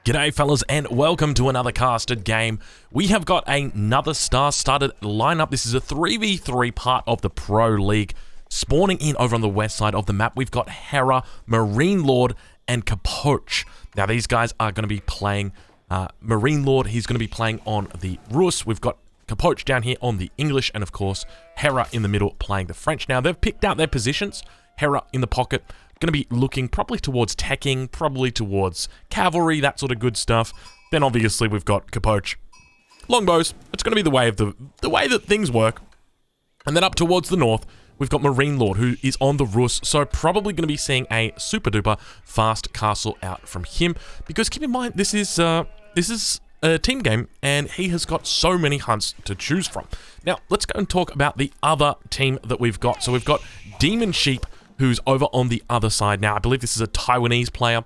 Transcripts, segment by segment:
G'day fellas and welcome to another casted game. We have got another star-studded lineup. This is a 3v3 part of the Pro League. Spawning in over on the west side of the map, we've got Hera, Marine Lord, and Capoche. Now these guys are going to be playing Marine Lord. He's going to be playing on the Rus. We've got Capoche down here on the English, and of course Hera in the middle playing the French. Now they've picked out their positions. Hera in the pocket, going to be looking probably towards teching, probably towards cavalry, that sort of good stuff. Then obviously we've got Capoche. Longbows, it's going to be the way of the way that things work. And then up towards the north, we've got Marine Lord, who is on the Rus, so probably going to be seeing a super duper fast castle out from him. Because keep in mind, this is a team game, and he has got so many hunts to choose from. Now, let's go and talk about the other team that we've got. So we've got Demon Sheep, who's over on the other side. Now, I believe this is a Taiwanese player.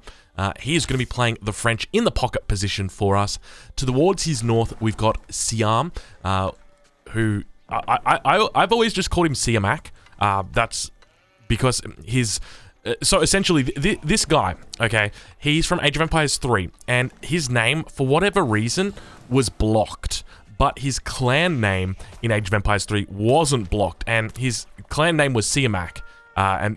He is going to be playing the French in the pocket position for us. Towards his north, we've got Siam, who I've always just called him Siamak. That's because his... so essentially, this guy, okay, he's from Age of Empires 3, and his name, for whatever reason, was blocked. But his clan name in Age of Empires 3 wasn't blocked, and his clan name was Siamak.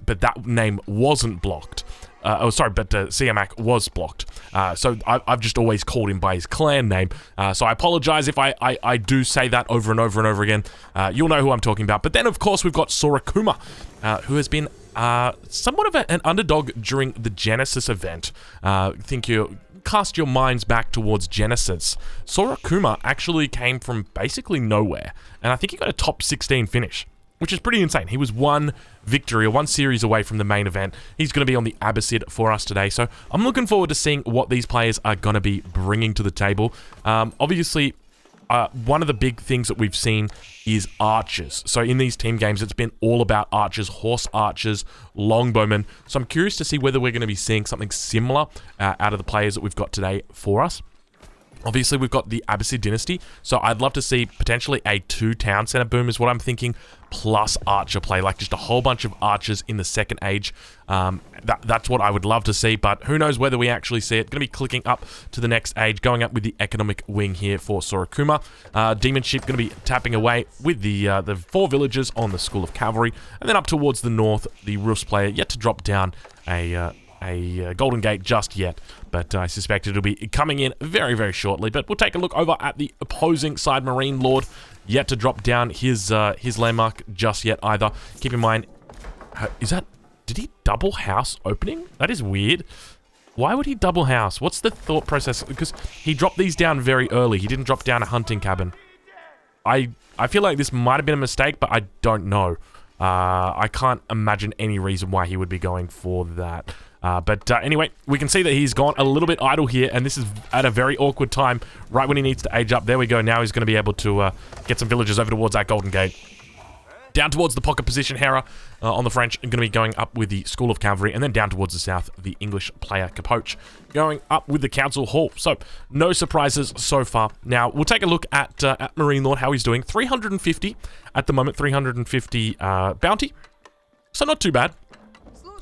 But that name wasn't blocked. Siamak was blocked. So I've just always called him by his clan name. So I apologize if I do say that over and over and over again. You'll know who I'm talking about. But then, of course, we've got Sorakuma, who has been somewhat of an underdog during the Genesis event. Think you cast your minds back towards Genesis. Sorakuma actually came from basically nowhere, and I think he got a top 16 finish, which is pretty insane. He was one victory or one series away from the main event. He's going to be on the Abbasid for us today. So I'm looking forward to seeing what these players are going to be bringing to the table. Obviously, one of the big things that we've seen is archers. So in these team games, it's been all about archers, horse archers, longbowmen. So I'm curious to see whether we're going to be seeing something similar out of the players that we've got today for us. Obviously, we've got the Abbasid dynasty, so I'd love to see potentially a 2 town center boom is what I'm thinking, plus archer play, like just a whole bunch of archers in the second age. That's what I would love to see, but who knows whether we actually see it. Going to be clicking up to the next age, going up with the economic wing here for Sorakuma. Demon Sheep going to be tapping away with the 4 villagers on the School of Cavalry, and then up towards the north, the Rus player yet to drop down a Golden Gate just yet, but I suspect it'll be coming in very, very shortly. But we'll take a look over at the opposing side. Marine Lord yet to drop down his landmark just yet either. Keep in mind, did he double house opening? That is weird. Why would he double house? What's the thought process? Because he dropped these down very early. He didn't drop down a hunting cabin. I feel like this might have been a mistake, but I don't know. I can't imagine any reason why he would be going for that. But anyway, we can see that he's gone a little bit idle here, and this is at a very awkward time, right when he needs to age up. There we go. Now he's going to be able to get some villagers over towards that Golden Gate. Down towards the pocket position, Hera on the French, going to be going up with the School of Cavalry, and then down towards the south, the English player Capoche going up with the Council Hall. So, no surprises so far. Now, we'll take a look at Marine Lord, how he's doing. 350 at the moment, 350 bounty. So, not too bad.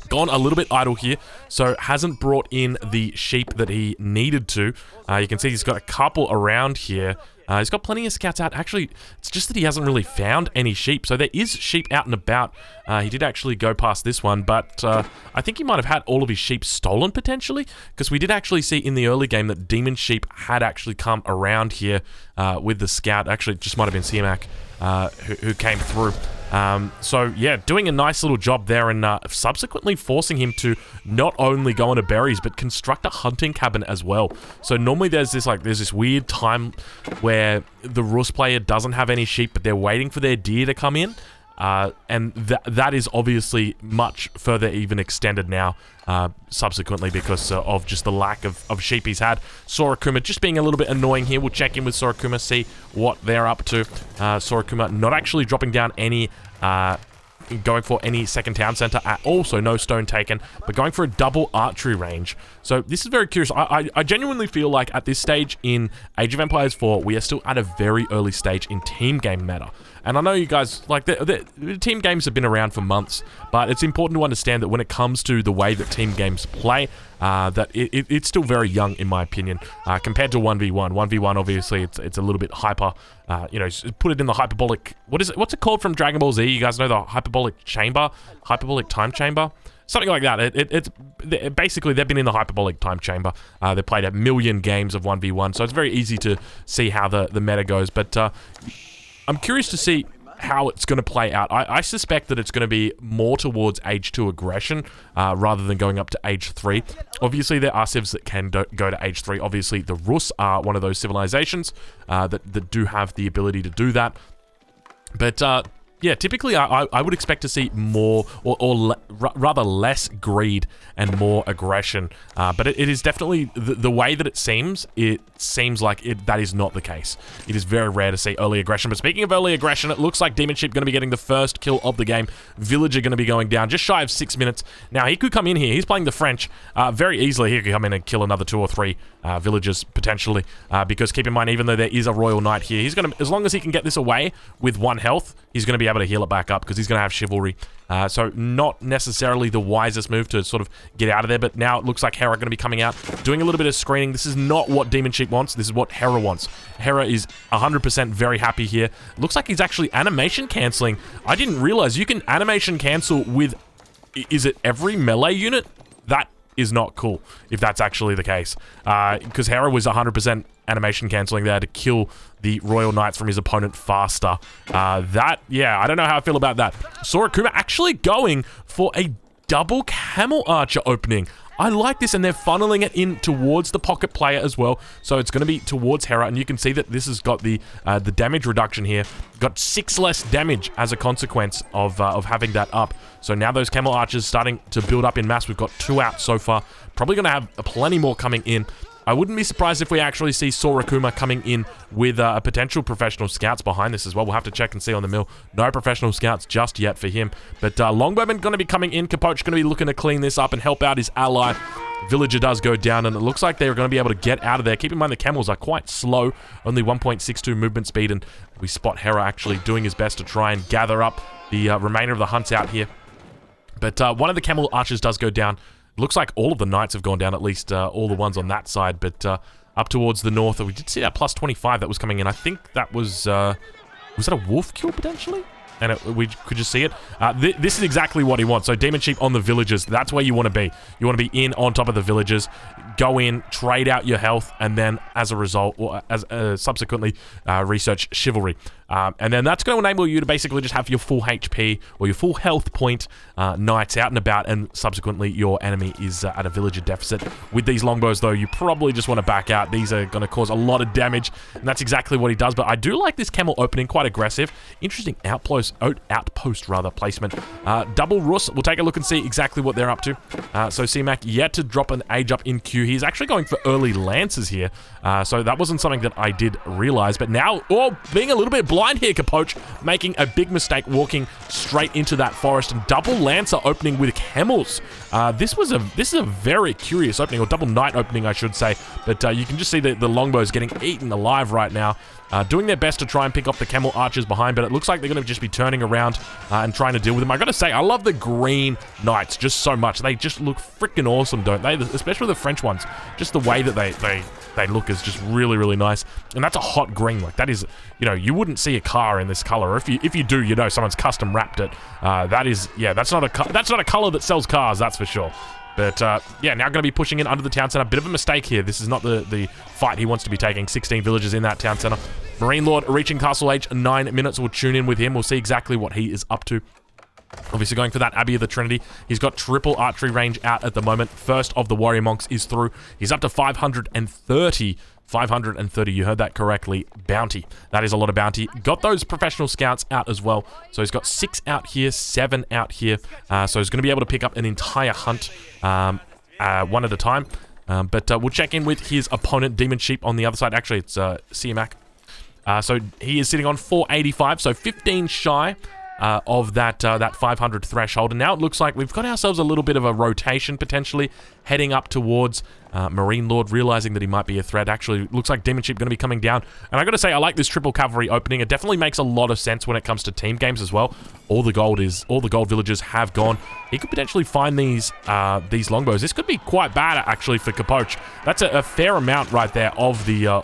Gone a little bit idle here, so hasn't brought in the sheep that he needed to. You can see he's got a couple around here. He's got plenty of scouts out. Actually, it's just that he hasn't really found any sheep. So there is sheep out and about. He did actually go past this one, but I think he might have had all of his sheep stolen potentially, because we did actually see in the early game that Demon Sheep had actually come around here with the scout. Actually, it just might have been Siamak who came through. So yeah, doing a nice little job there, and subsequently forcing him to not only go into berries but construct a hunting cabin as well. So normally there's this weird time where the Rus player doesn't have any sheep, but they're waiting for their deer to come in. And that is obviously much further even extended now, subsequently, because of just the lack of sheep he's had. Sorakuma just being a little bit annoying here. We'll check in with Sorakuma, see what they're up to. Sorakuma not actually dropping down any, going for any second town center at all, so no stone taken, but going for a double archery range. So this is very curious. I genuinely feel like at this stage in Age of Empires 4, we are still at a very early stage in team game meta. And I know you guys, like, the team games have been around for months, but it's important to understand that when it comes to the way that team games play, that it's still very young, in my opinion, compared to 1v1. 1v1, obviously, it's a little bit hyper, you know, put it in the hyperbolic, what's it called from Dragon Ball Z? You guys know the hyperbolic chamber? Hyperbolic time chamber? Something like that. It's basically, they've been in the hyperbolic time chamber. They played 1 million games of 1v1, so it's very easy to see how the meta goes. But I'm curious to see how it's going to play out. I suspect that it's going to be more towards age 2 aggression rather than going up to age 3. Obviously, there are civs that can go to age 3. Obviously, the Rus are one of those civilizations that do have the ability to do that. But yeah, typically I would expect to see more, or rather less greed and more aggression. But it is definitely, the way that it seems like that is not the case. It is very rare to see early aggression. But speaking of early aggression, it looks like Demon Sheep going to be getting the first kill of the game. Villager going to be going down just shy of 6 minutes. Now, he could come in here. He's playing the French very easily. He could come in and kill another 2 or 3 villagers, potentially. Because keep in mind, even though there is a Royal Knight here, he's going to, as long as he can get this away with 1 health, he's going to be able to heal it back up because he's going to have chivalry. So not necessarily the wisest move to sort of get out of there, but now it looks like Hera going to be coming out, doing a little bit of screening. This is not what Demon Sheep wants. This is what Hera wants. Hera is 100% very happy here. Looks like he's actually animation canceling. I didn't realize you can animation cancel with, is it every melee unit? That is not cool, if that's actually the case. Because Hera was 100% animation canceling there to kill the Royal Knights from his opponent faster. Yeah, I don't know how I feel about that. Sorakuma actually going for a double Camel Archer opening. I like this, and they're funneling it in towards the pocket player as well. So it's going to be towards Hera, and you can see that this has got the damage reduction here. Got 6 less damage as a consequence of having that up. So now those Camel Archers starting to build up in mass. We've got 2 out so far. Probably going to have plenty more coming in. I wouldn't be surprised if we actually see Sorakuma coming in with a potential professional scouts behind this as well. We'll have to check and see on the mill. No professional scouts just yet for him. But Longbowman going to be coming in. Capoche going to be looking to clean this up and help out his ally. Villager does go down, and it looks like they're going to be able to get out of there. Keep in mind the camels are quite slow, only 1.62 movement speed, and we spot Hera actually doing his best to try and gather up the remainder of the hunts out here. But one of the camel archers does go down. Looks like all of the knights have gone down, at least all the ones on that side, but up towards the north, we did see that plus 25 that was coming in. I think that was that a wolf kill, potentially? And we could just see it. This is exactly what he wants. So Demon Sheep on the villagers, that's where you want to be. You want to be in on top of the villagers, go in, trade out your health, and then as a result, or as subsequently research chivalry. And then that's going to enable you to basically just have your full HP or your full health point knights out and about, and subsequently your enemy is at a villager deficit. With these longbows, though, you probably just want to back out. These are going to cause a lot of damage, and that's exactly what he does. But I do like this camel opening, quite aggressive. Interesting outpost placement. Double Rus, we'll take a look and see exactly what they're up to. So C-Mac yet to drop an age up in Q. He's actually going for early lances here. So that wasn't something that I did realize. But now, being a little bit blind here, Capoche, making a big mistake walking straight into that forest, and double lancer opening with camels. This is a very curious opening, or double knight opening, I should say. But you can just see the longbows getting eaten alive right now. Doing their best to try and pick off the camel archers behind, but it looks like they're going to just be turning around and trying to deal with them. I got to say, I love the green knights just so much. They just look freaking awesome, don't they? Especially the French ones. Just the way that they look is just really, really nice. And that's a hot green. Like, that is, you wouldn't see a car in this color. If you do, someone's custom wrapped it. That's not a color that sells cars, that's for sure. But, yeah, now going to be pushing in under the town center. Bit of a mistake here. This is not the fight he wants to be taking. 16 villagers in that town center. Marine Lord reaching castle age 9 minutes. We'll tune in with him. We'll see exactly what he is up to. Obviously going for that Abbey of the Trinity. He's got triple archery range out at the moment. First of the warrior monks is through. He's up to 530. 530, you heard that correctly, bounty. That is a lot of bounty. Got those professional scouts out as well. So he's got 6 out here, 7 out here. So he's going to be able to pick up an entire hunt one at a time. But we'll check in with his opponent, Demon Sheep, on the other side. Actually, it's C-Mac. So he is sitting on 485, so 15 shy. of that 500 threshold. And now it looks like we've got ourselves a little bit of a rotation potentially heading up towards Marine Lord, realizing that he might be a threat. Actually, looks like Demon Sheep going to be coming down. And I got to say, I like this triple cavalry opening. It definitely makes a lot of sense when it comes to team games as well. All the gold villagers have gone. He could potentially find these longbows. This could be quite bad actually for Capoche. That's a fair amount right there of the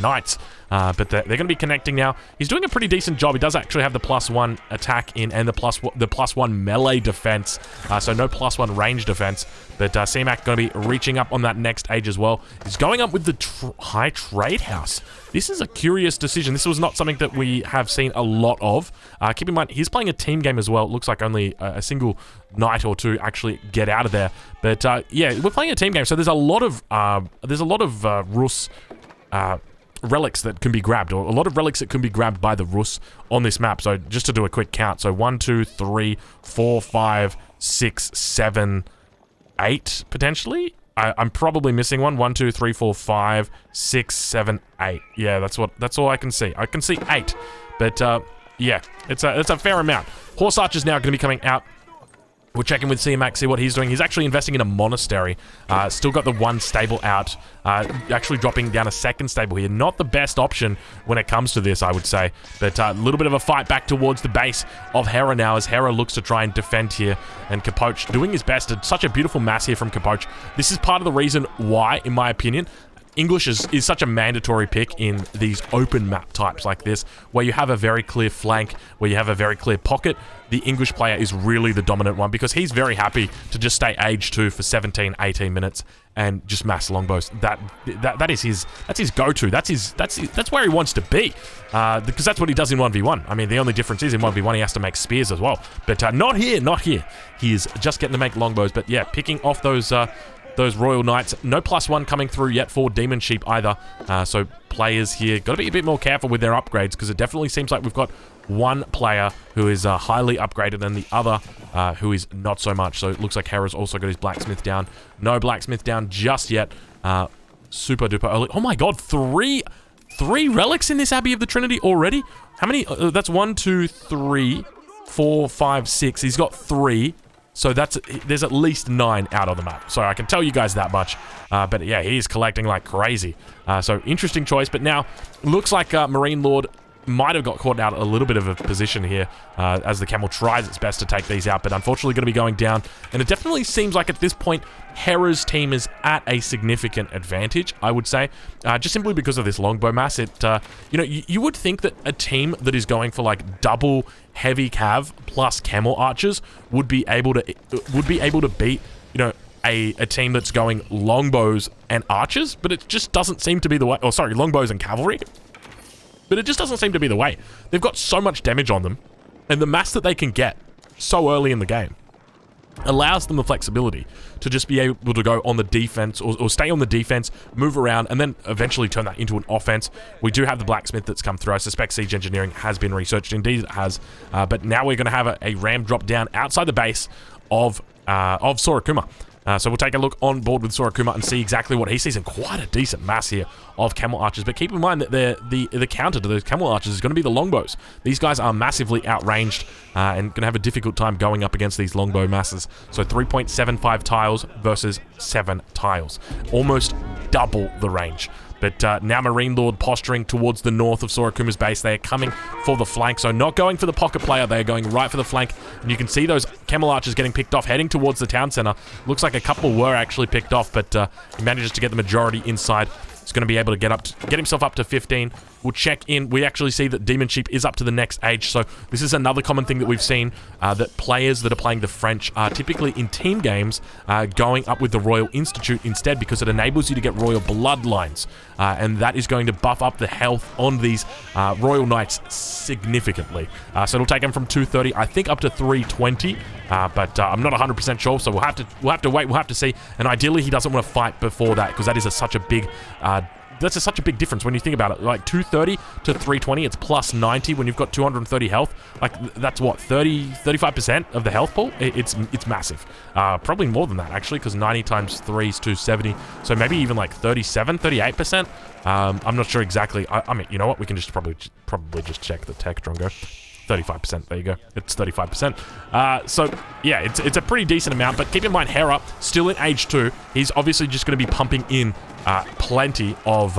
knights. But they're going to be connecting now. He's doing a pretty decent job. He does actually have the +1 attack in and the +1 melee defense. So no +1 range defense. But CMAC going to be reaching up on that next age as well. He's going up with the high trade house. This is a curious decision. This was not something that we have seen a lot of. Keep in mind, he's playing a team game as well. It looks like only a single knight or two actually get out of there. But yeah, we're playing a team game, so there's a lot of Rus relics that can be grabbed, or a lot of relics that can be grabbed by the Rus on this map. So just to do a quick count, so 1, 2, 3, 4, 5, 6, 7, 8 potentially. I'm probably missing one. 1, 2, 3, 4, 5, 6, 7, 8. Yeah, that's all I can see. I can see 8, but yeah, it's a fair amount. Horse Archer's now going to be coming out. We're checking with CMAC, see what he's doing. He's actually investing in a monastery. Still got the one stable out. Actually dropping down a second stable here. Not the best option when it comes to this, I would say. But a little bit of a fight back towards the base of Hera now as Hera looks to try and defend here. And Capoche doing his best. It's such a beautiful mass here from Capoche. This is part of the reason why, in my opinion, English is such a mandatory pick in these open map types like this, where you have a very clear flank, where you have a very clear pocket. The English player is really the dominant one because he's very happy to just stay age 2 for 17, 18 minutes and just mass longbows. That's his go-to. That's where he wants to be, because that's what he does in 1v1. I mean, the only difference is in 1v1 he has to make spears as well, but not here. He is just getting to make longbows. But yeah, picking off those Royal Knights. No +1 coming through yet for Demon Sheep either. So players here got to be a bit more careful with their upgrades, because it definitely seems like we've got one player who is highly upgraded and the other who is not so much. So it looks like Hera's also got his blacksmith down. No blacksmith down just yet. Super duper early. Oh my god, three relics in this Abbey of the Trinity already? How many? That's 1, 2, 3, 4, 5, 6. He's got 3. So there's at least 9 out of the map. So I can tell you guys that much. But yeah, he's collecting like crazy. So interesting choice. But now, looks like Marine Lord might have got caught out a little bit of a position here as the Camel tries its best to take these out. But unfortunately going to be going down. And it definitely seems like at this point, Hera's team is at a significant advantage, I would say. Just simply because of this longbow mass. You would think that a team that is going for like double heavy cav plus camel archers would be able to beat, a team that's going longbows and archers, but it just doesn't seem to be the way. Oh, sorry, longbows and cavalry. But it just doesn't seem to be the way. They've got so much damage on them, and the mass that they can get so early in the game allows them the flexibility to just be able to go on the defense or stay on the defense, move around, and then eventually turn that into an offense. We do have the blacksmith that's come through. I suspect siege engineering has been researched. Indeed it has. But now we're going to have a ram drop down outside the base of Sorakuma. So we'll take a look on board with Sorakuma and see exactly what he sees, and quite a decent mass here of camel archers. But keep in mind that the counter to those camel archers is going to be the longbows. These guys are massively outranged and going to have a difficult time going up against these longbow masses. So 3.75 tiles versus 7 tiles. Almost double the range. But now Marine Lord posturing towards the north of Sorakuma's base. They are coming for the flank, so not going for the pocket player. They are going right for the flank. And you can see those camel archers getting picked off, heading towards the town center. Looks like a couple were actually picked off, but he manages to get the majority inside. He's going to be able to get himself up to 15. We'll check in. We actually see that Demon Sheep is up to the next age. So this is another common thing that we've seen, that players that are playing the French are typically in team games going up with the Royal Institute instead, because it enables you to get Royal Bloodlines. And that is going to buff up the health on these Royal Knights significantly. So it'll take them from 230, I think, up to 320. But I'm not 100% sure, so we'll have to wait. We'll have to see. And ideally, he doesn't want to fight before that, because that is such a big such a big difference when you think about it. Like 230 to 320, it's plus 90 when you've got 230 health. Like that's what, 35% of the health pool? It's massive. Probably more than that actually, because 90 times 3 is 270. So maybe even like 38%. I'm not sure exactly. I mean, you know what? We can just probably just check the tech, Drongo. 35%. There you go. It's 35%. So, yeah, it's a pretty decent amount. But keep in mind, Hera, still in Age 2. He's obviously just going to be pumping in plenty of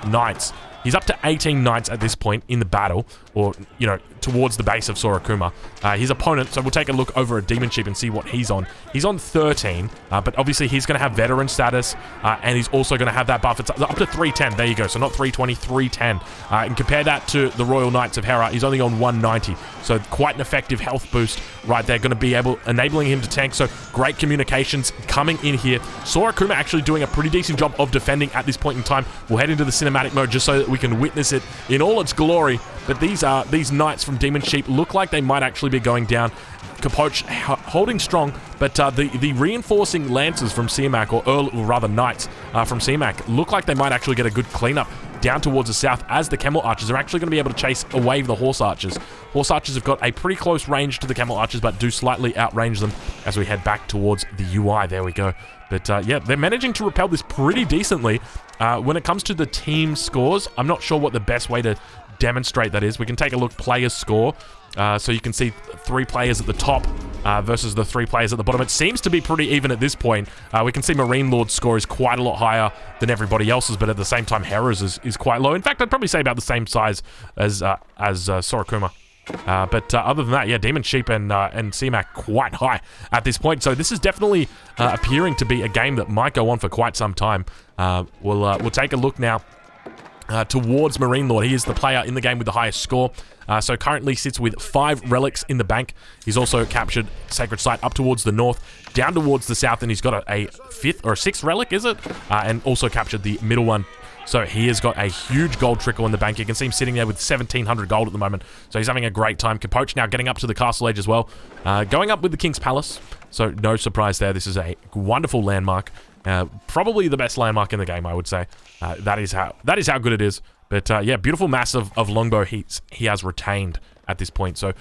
knights. He's up to 18 knights at this point in the battle, or, you know, towards the base of Sorokuma. His opponent, so we'll take a look over at Demon Sheep and see what he's on. He's on 13, but obviously he's going to have veteran status, and he's also going to have that buff. It's up to 310. There you go. So not 320, 310. And compare that to the Royal Knights of Hera. He's only on 190. So quite an effective health boost right there. Going to be enabling him to tank. So great communications coming in here. Sorokuma actually doing a pretty decent job of defending at this point in time. We'll head into the cinematic mode just so that we can witness it in all its glory. But these knights from Demon Sheep look like they might actually be going down. Capoche holding strong, but the reinforcing lancers from CMAC, or rather knights from CMAC, look like they might actually get a good cleanup down towards the south, as the camel archers are actually going to be able to chase away the horse archers. Horse archers have got a pretty close range to the camel archers, but do slightly outrange them as we head back towards the UI. There we go. But yeah, they're managing to repel this pretty decently. When it comes to the team scores, I'm not sure what the best way to demonstrate that is. We can take a look, players score. So you can see 3 players at the top versus the 3 players at the bottom. It seems to be pretty even at this point. We can see Marine Lord's score is quite a lot higher than everybody else's, but at the same time, Hera's is quite low. In fact, I'd probably say about the same size as Sorokuma. But other than that, yeah, Demon Sheep and CMAC quite high at this point. So this is definitely appearing to be a game that might go on for quite some time. We'll take a look now towards Marine Lord. He is the player in the game with the highest score. So currently sits with 5 relics in the bank. He's also captured Sacred Site up towards the north, down towards the south, and he's got a 5th or a 6th relic, is it? And also captured the middle one. So he has got a huge gold trickle in the bank. You can see him sitting there with 1,700 gold at the moment. So he's having a great time. Capoche now getting up to the Castle Age as well. Going up with the King's Palace. So no surprise there. This is a wonderful landmark. Probably the best landmark in the game, I would say. That is how good it is. But yeah, beautiful mass of longbow he has retained at this point. So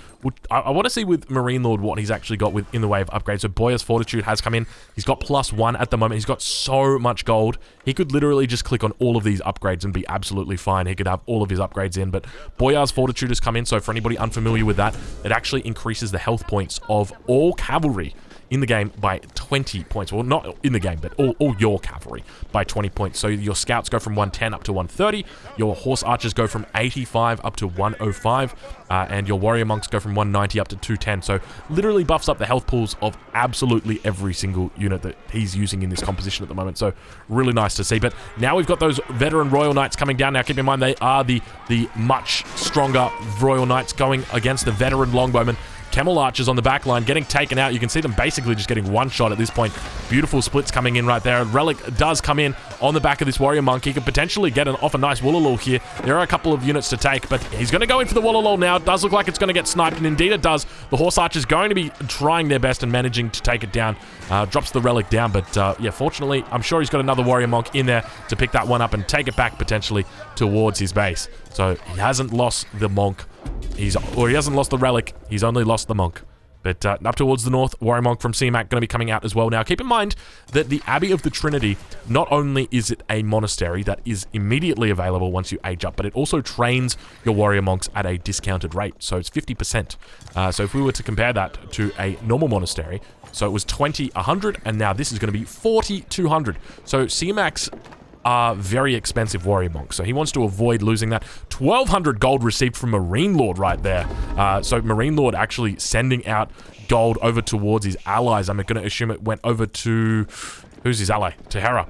I want to see with Marine Lord what he's actually got in the way of upgrades. So Boyar's Fortitude has come in. He's got +1 at the moment. He's got so much gold. He could literally just click on all of these upgrades and be absolutely fine. He could have all of his upgrades in. But Boyar's Fortitude has come in. So for anybody unfamiliar with that, it actually increases the health points of all cavalry in the game by 20 points. Well, not in the game, but all your cavalry by 20 points. So your scouts go from 110 up to 130. Your horse archers go from 85 up to 105. And your warrior monks go from 190 up to 210. So literally buffs up the health pools of absolutely every single unit that he's using in this composition at the moment. So really nice to see. But now we've got those veteran Royal Knights coming down. Now keep in mind, they are the much stronger Royal Knights going against the veteran Longbowmen. Camel Archers on the back line getting taken out. You can see them basically just getting one shot at this point. Beautiful splits coming in right there. Relic does come in on the back of this Warrior Monk. He could potentially get off a nice WOLOLO here. There are a couple of units to take, but he's going to go in for the WOLOLO now. It does look like it's going to get sniped, and indeed it does. The Horse Archer's going to be trying their best and managing to take it down. Drops the Relic down, but yeah, fortunately, I'm sure he's got another Warrior Monk in there to pick that one up and take it back potentially towards his base. So he hasn't lost the Monk. He hasn't lost the Relic. He's only lost the Monk. But up towards the north, Warrior Monk from CMAC going to be coming out as well. Now, keep in mind that the Abbey of the Trinity, not only is it a monastery that is immediately available once you age up, but it also trains your Warrior Monks at a discounted rate. So it's 50%. So if we were to compare that to a normal monastery, so it was 2,100, and now this is going to be 4,200. So CMAC's are very expensive Warrior Monks, so he wants to avoid losing that. 1,200 gold received from Marine Lord right there. So Marine Lord actually sending out gold over towards his allies. I'm going to assume it went over to... Who's his ally? To Hera.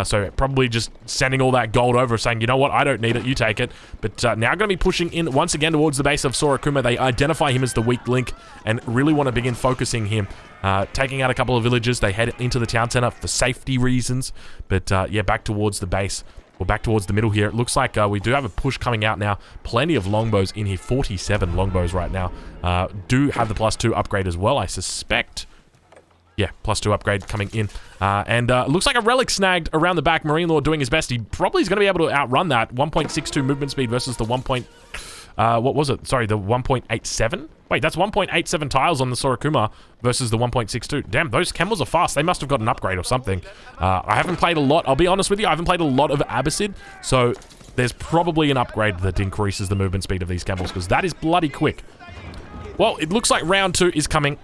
So probably just sending all that gold over, saying, you know what, I don't need it, you take it. But now going to be pushing in once again towards the base of Sorokuma. They identify him as the weak link and really want to begin focusing him. Taking out a couple of villages. They head into the town center for safety reasons. But yeah, back towards the base. We're back towards the middle here. It looks like we do have a push coming out now. Plenty of longbows in here. 47 longbows right now. Do have the +2 upgrade as well, I suspect. Yeah, +2 upgrade coming in. And looks like a relic snagged around the back. Marine Lord doing his best. He probably is going to be able to outrun that. 1.62 movement speed versus the 1. What was it? Sorry, the 1.87? Wait, that's 1.87 tiles on the Sorokuma versus the 1.62. Damn, those camels are fast. They must have got an upgrade or something. I haven't played a lot. I'll be honest with you. I haven't played a lot of Abbasid. So there's probably an upgrade that increases the movement speed of these camels because that is bloody quick. Well, it looks like round 2 is coming.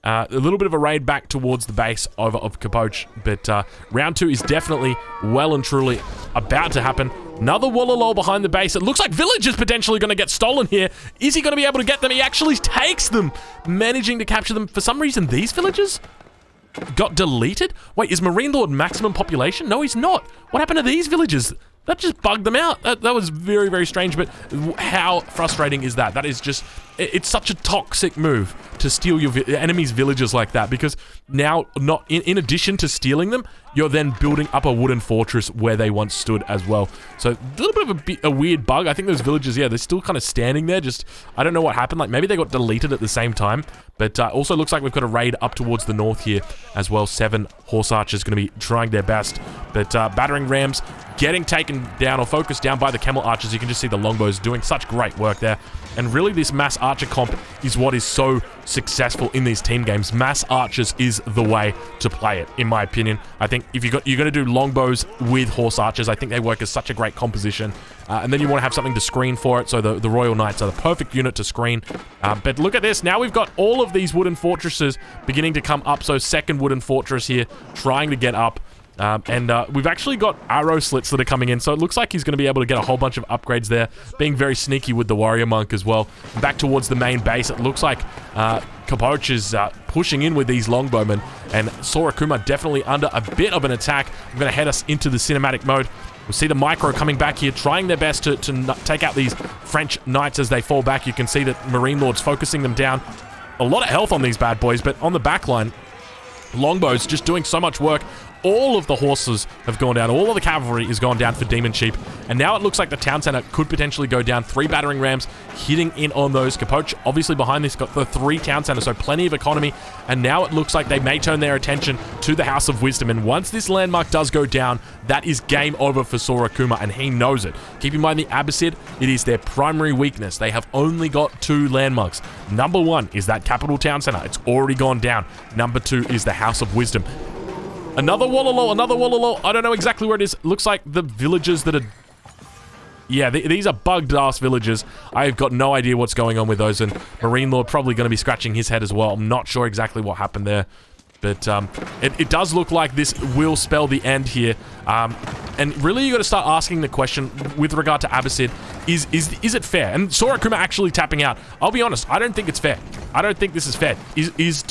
A little bit of a raid back towards the base of Capoche, but round 2 is definitely well and truly about to happen. Another WOLOLO behind the base. It looks like Village is potentially going to get stolen here. Is he going to be able to get them? He actually takes them, managing to capture them. For some reason, these villagers got deleted? Wait, is Marine Lord maximum population? No, he's not. What happened to these villagers? That just bugged them out. That was very, very strange, but how frustrating is that? That is just... It's such a toxic move to steal your enemy's villagers like that, because now, not in addition to stealing them, you're then building up a wooden fortress where they once stood as well. So, a little bit of a weird bug. I think those villagers, yeah, they're still kind of standing there. Just, I don't know what happened. Like, maybe they got deleted at the same time. But also looks like we've got a raid up towards the north here as well. 7 horse archers going to be trying their best. But battering rams getting taken down or focused down by the camel archers. You can just see the longbows doing such great work there. And really, this mass archer comp is what is so successful in these team games. Mass archers is the way to play it, in my opinion. I think if you're going to do longbows with horse archers, I think they work as such a great composition. And then you want to have something to screen for it, so the Royal Knights are the perfect unit to screen. But look at this. Now we've got all of these wooden fortresses beginning to come up. So second wooden fortress here, trying to get up. We've actually got arrow slits that are coming in, so it looks like he's going to be able to get a whole bunch of upgrades there, being very sneaky with the warrior monk as well. Back towards the main base, it looks like Capoche is pushing in with these longbowmen, and Sorakuma definitely under a bit of an attack. I'm going to head us into the cinematic mode. We'll see the micro coming back here, trying their best to take out these French knights as they fall back. You can see that Marine Lord's focusing them down. A lot of health on these bad boys, but on the back line, longbows just doing so much work. All of the horses have gone down. All of the cavalry is gone down for Demon Sheep. And now it looks like the town center could potentially go down. 3 battering rams hitting in on those. Capoche, obviously behind this, got the 3 town centers, so plenty of economy. And now it looks like they may turn their attention to the House of Wisdom. And once this landmark does go down, that is game over for Sorakuma, and he knows it. Keep in mind the Abbasid, it is their primary weakness. They have only got 2 landmarks. Number 1 is that capital town center. It's already gone down. Number 2 is the House of Wisdom. Another WOLOLO, another WOLOLO. I don't know exactly where it is. Looks like the villagers that are... Yeah, these are bugged-ass villagers. I've got no idea what's going on with those, and Marine Lord probably going to be scratching his head as well. I'm not sure exactly what happened there. But it does look like this will spell the end here. And really, you got to start asking the question with regard to Abbasid, is it fair? And Sorakuma actually tapping out. I'll be honest, I don't think it's fair. I don't think this is fair. Is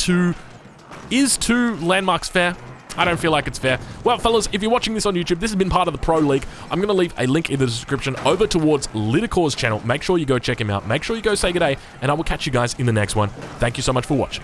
two landmarks fair? I don't feel like it's fair. Well, fellas, if you're watching this on YouTube, this has been part of the Pro League. I'm going to leave a link in the description over towards Lidicor's channel. Make sure you go check him out. Make sure you go say good day, and I will catch you guys in the next one. Thank you so much for watching.